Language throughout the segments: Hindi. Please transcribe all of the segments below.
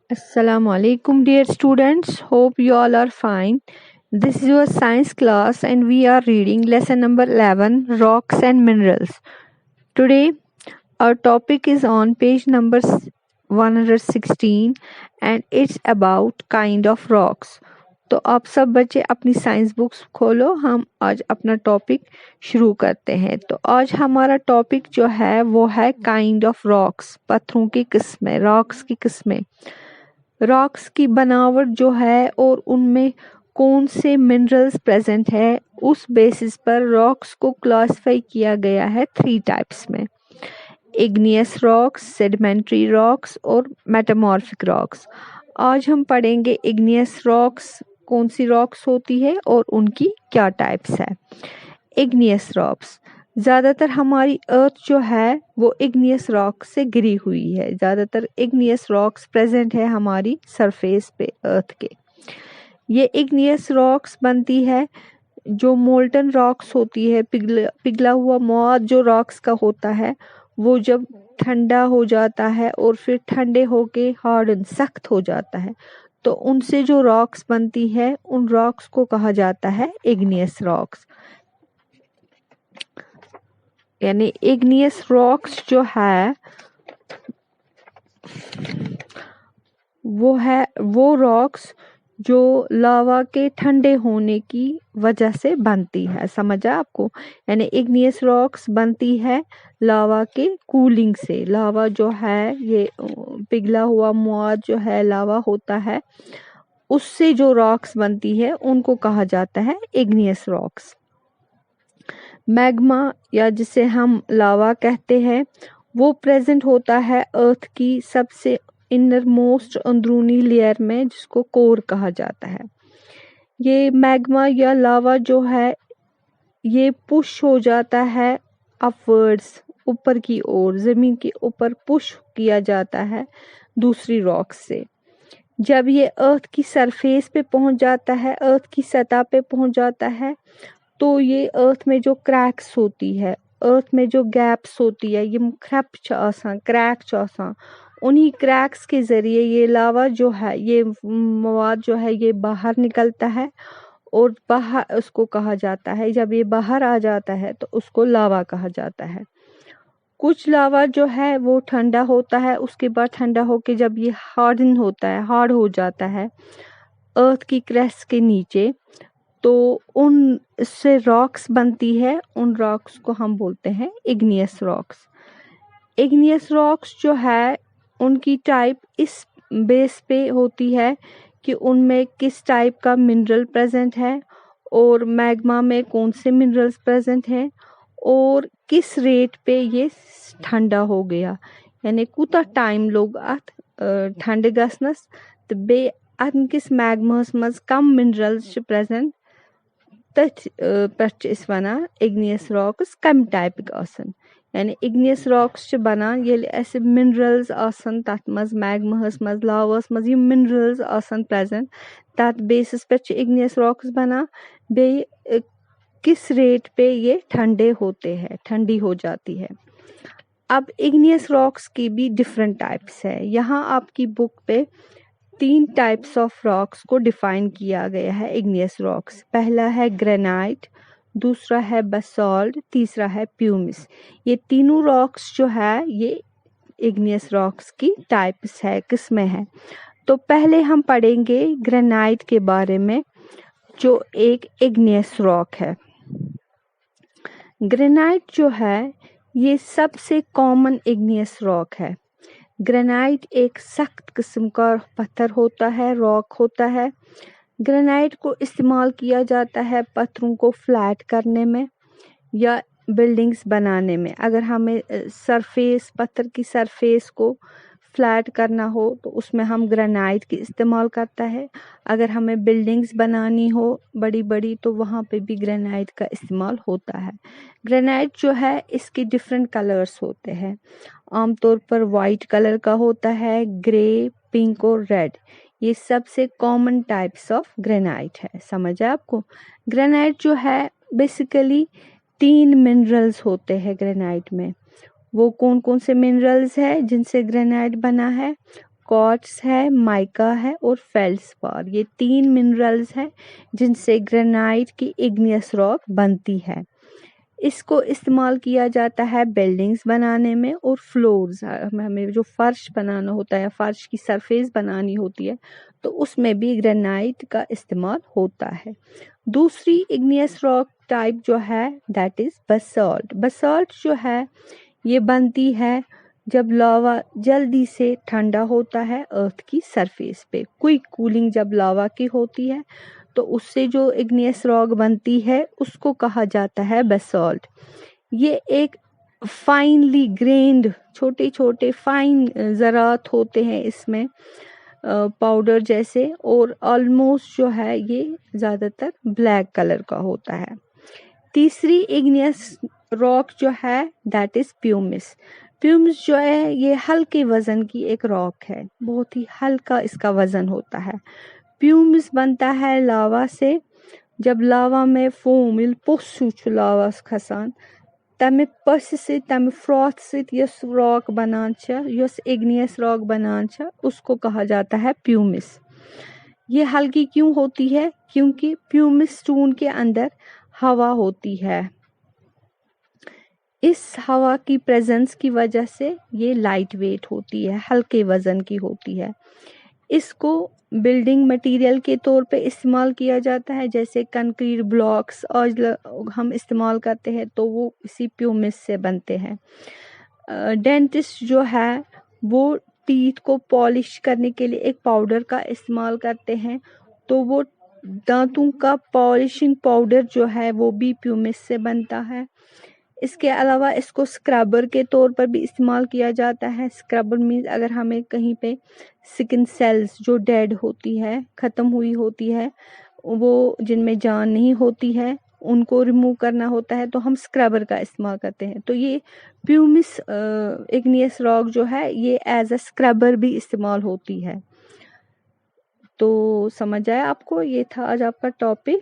Assalamu alaikum, dear students. Hope you all are fine. This is your science class, and we are reading lesson number 11, Rocks and Minerals. Today, our topic is on page number 116, and it's about kind of rocks. तो आप सब बच्चे अपनी साइंस बुक्स खोलो, हम आज अपना टॉपिक शुरू करते हैं। तो आज हमारा टॉपिक जो है वो है काइंड ऑफ रॉक्स, पत्थरों की किस्में, रॉक्स की किस्में। रॉक्स की बनावट जो है और उनमें कौन से मिनरल्स प्रेजेंट है, उस बेसिस पर रॉक्स को क्लासिफाई किया गया है 3 टाइप्स में: इग्नियस रॉक्स, सेडिमेंट्री रॉक्स और मेटामॉर्फिक रॉक्स। आज हम पढ़ेंगे इग्नियस रॉक्स कौन सी रॉक्स होती है और उनकी क्या टाइप्स है। इग्नियस रॉक्स, ज़्यादातर हमारी अर्थ जो है वो इग्नियस रॉक से घिरी हुई है। ज़्यादातर इग्नियस रॉक्स प्रेजेंट है हमारी सरफेस पे अर्थ के। ये इग्नियस रॉक्स बनती है जो मोल्टन रॉक्स होती है, पिघला हुआ मौद जो रॉक्स का होता है, वो जब ठंडा हो जाता है और फिर ठंडे होके हार्डन सख्त हो जाता है, तो उनसे जो रॉक्स बनती है उन रॉक्स को कहा जाता है इग्नियस रॉक्स। यानी इग्नियस रॉक्स जो है वो रॉक्स जो लावा के ठंडे होने की वजह से बनती है। समझा आपको? यानी इग्नियस रॉक्स बनती है लावा के कूलिंग से। लावा जो है ये पिघला हुआ मौद जो है लावा होता है, उससे जो रॉक्स बनती है उनको कहा जाता है इग्नियस रॉक्स। मैग्मा या जिसे हम लावा कहते हैं वो प्रेजेंट होता है अर्थ की सबसे इनर मोस्ट अंदरूनी लेयर में, जिसको कोर कहा जाता है। ये मैग्मा या लावा जो है ये पुश हो जाता है अपवर्ड्स, ऊपर की ओर, जमीन के ऊपर पुश किया जाता है दूसरी रॉक्स से। जब ये अर्थ की सरफेस पे पहुंच जाता है, अर्थ की सतह पे पहुंच जाता है, तो ये अर्थ में जो क्रैक्स होती है, अर्थ में जो गैप्स होती है, ये क्रैक आसान, उन्हीं क्रैक्स के जरिए ये लावा जो है, ये मवाद जो है ये बाहर निकलता है और बाहर उसको कहा जाता है, जब ये बाहर आ जाता है तो उसको लावा कहा जाता है। कुछ लावा जो है वो ठंडा होता है, उसके बाद ठंडा होके जब ये हार्डन होता है, हार्ड हो जाता है अर्थ की क्रस्ट के नीचे, तो उन से रॉक्स बनती है। उन रॉक्स को हम बोलते हैं इग्नियस रॉक्स। इग्नियस रॉक्स जो है उनकी टाइप इस बेस पे होती है कि उनमें किस टाइप का मिनरल प्रेजेंट है और मैग्मा में कौन से मिनरल्स प्रेजेंट हैं और किस रेट पे ये ठंडा हो गया। यानी कूता टाइम लोग अत ठंड गसनस तो बे अनकिस मैग्मास मज कम मिनरल्स प्रेजेंट, तथ पे वनान इग्नियस रॉक्स कम टाइपिक आसन। यानी इग्नियस रॉक्स बनान येले ऐसे मिनरल्स आसन तथ मज मैग्मास मज लावास मज यम मिनरल्स आसन प्रेजेंट, तथ बेसिस पे इग्नियस रॉक्स बनान। बे किस रेट पे ये ठंडे होते हैं, ठंडी हो जाती है। अब इग्नियस रॉक्स की भी डिफरेंट टाइप्स है। यहाँ आपकी बुक पे 3 टाइप्स ऑफ रॉक्स को डिफाइन किया गया है इग्नियस रॉक्स। पहला है ग्रेनाइट, दूसरा है बसॉल्ट, तीसरा है प्यूमिस। ये तीनों रॉक्स जो है ये इग्नियस रॉक्स की टाइप्स है, किस्में हैं। तो पहले हम पढ़ेंगे ग्रेनाइट के बारे में, जो एक इग्नियस रॉक है। ग्रेनाइट जो है ये सबसे कॉमन इग्नियस रॉक है। ग्रेनाइट एक सख्त किस्म का पत्थर होता है, रॉक होता है। ग्रेनाइट को इस्तेमाल किया जाता है पत्थरों को फ्लैट करने में या बिल्डिंग्स बनाने में। अगर हमें सरफेस, पत्थर की सरफेस को फ्लैट करना हो तो उसमें हम ग्रेनाइट की इस्तेमाल करता है। अगर हमें बिल्डिंग्स बनानी हो बड़ी बड़ी तो वहाँ पे भी ग्रेनाइट का इस्तेमाल होता है। ग्रेनाइट जो है इसके डिफरेंट कलर्स होते हैं। आमतौर पर वाइट कलर का होता है, ग्रे, पिंक और रेड। ये सबसे कॉमन टाइप्स ऑफ ग्रेनाइट है। समझ है आपको? ग्रेनाइट जो है बेसिकली 3 मिनरल्स होते हैं ग्रेनाइट में। वो कौन कौन से मिनरल्स है जिनसे ग्रेनाइट बना है? क्वार्ट्स है, माइका है और फेल्डस्पार। ये 3 मिनरल्स हैं जिनसे ग्रेनाइट की इग्नियस रॉक बनती है। इसको इस्तेमाल किया जाता है बिल्डिंग्स बनाने में और फ्लोर्स, हमें जो फर्श बनाना होता है, फर्श की सरफेस बनानी होती है, तो उसमें भी ग्रेनाइट का इस्तेमाल होता है। दूसरी इग्नियस रॉक टाइप जो है दैट इज बसाल्ट। बसाल्ट जो है ये बनती है जब लावा जल्दी से ठंडा होता है अर्थ की सरफेस पे। क्विक कूलिंग जब लावा की होती है तो उससे जो इग्नियस रॉक बनती है उसको कहा जाता है बसाल्ट। ये एक फाइनली ग्रेन्ड छोटे छोटे फाइन ज़रात होते हैं इसमें, पाउडर जैसे, और ऑलमोस्ट जो है ये ज़्यादातर ब्लैक कलर का होता है। तीसरी इग्नियस रॉक जो है दैट इज प्यूमिस। प्यूमिस जो है ये हल्के वजन की एक रॉक है, बहुत ही हल्का इसका वजन होता है। प्यूमिस बनता है लावा से। जब लावा में फोम येल्ले पोस्सु छु लावास खसान तमे पस से तमे फ्रॉथ से यस रॉक बनान छ, यस इग्नियस रॉक बनान छ, उसको कहा जाता है प्यूमिस। ये हल्की क्यों होती है? क्योंकि प्यूमिस स्टोन के अंदर हवा होती है। इस हवा की प्रेजेंस की वजह से ये लाइट वेट होती है, हल्के वजन की होती है। इसको बिल्डिंग मटेरियल के तौर पे इस्तेमाल किया जाता है, जैसे कंक्रीट ब्लॉक्स आज हम इस्तेमाल करते हैं तो वो इसी प्यूमिस से बनते हैं। डेंटिस्ट जो है वो टीथ को पॉलिश करने के लिए एक पाउडर का इस्तेमाल करते हैं, तो वो दांतों का पॉलिशिंग पाउडर जो है वो भी प्यूमिस से बनता है। इसके अलावा इसको स्क्रबर के तौर पर भी इस्तेमाल किया जाता है। स्क्रबर मीन्स अगर हमें कहीं पे स्किन सेल्स जो डेड होती है, ख़त्म हुई होती है, वो जिनमें जान नहीं होती है, उनको रिमूव करना होता है तो हम स्क्रबर का इस्तेमाल करते हैं। तो ये प्यूमिस इग्नियस रॉक जो है ये एज अ स्क्रबर भी इस्तेमाल होती है। तो समझ आया आपको? ये था आज आपका टॉपिक।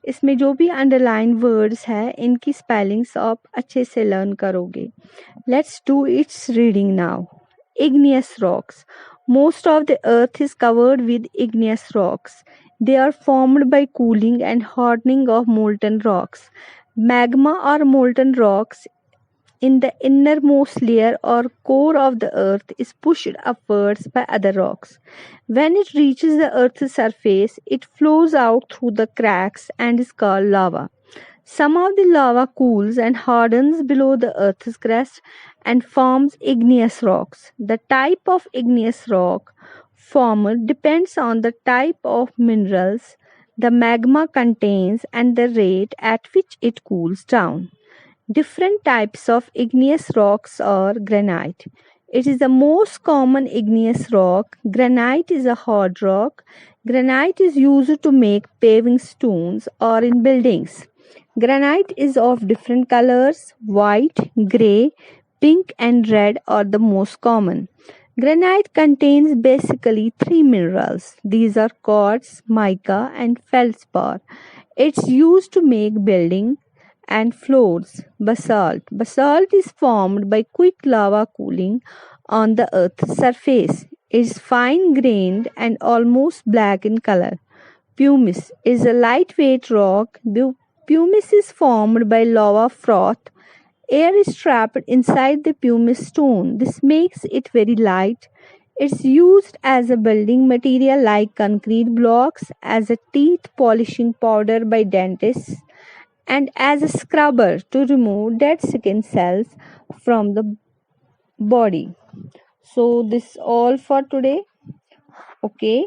इसमें जो भी अंडरलाइन वर्ड्स है इनकी स्पेलिंग्स आप अच्छे से लर्न करोगे। Let's do it's reading now. Igneous rocks. Most of the earth is covered with igneous rocks. They are formed by cooling and hardening of molten rocks. Magma or molten rocks in the innermost layer or core of the earth is pushed upwards by other rocks. When it reaches the earth's surface, it flows out through the cracks and is called lava. Some of the lava cools and hardens below the earth's crust and forms igneous rocks. The type of igneous rock formed depends on the type of minerals the magma contains and the rate at which it cools down. Different types of igneous rocks are granite. It is the most common igneous rock. Granite is a hard rock. Granite is used to make paving stones or in buildings. Granite is of different colors. White, grey, pink and red are the most common. Granite contains basically 3 minerals. These are quartz, mica and feldspar. It's used to make building and floors. Basalt. Basalt is formed by quick lava cooling on the earth's surface. It is fine grained and almost black in color. Pumice is a lightweight rock. Pumice is formed by lava froth. Air is trapped inside the pumice stone. This makes it very light. It's used as a building material like concrete blocks, as a teeth polishing powder by dentists, and as a scrubber to remove dead skin cells from the body. So this all for today. Okay.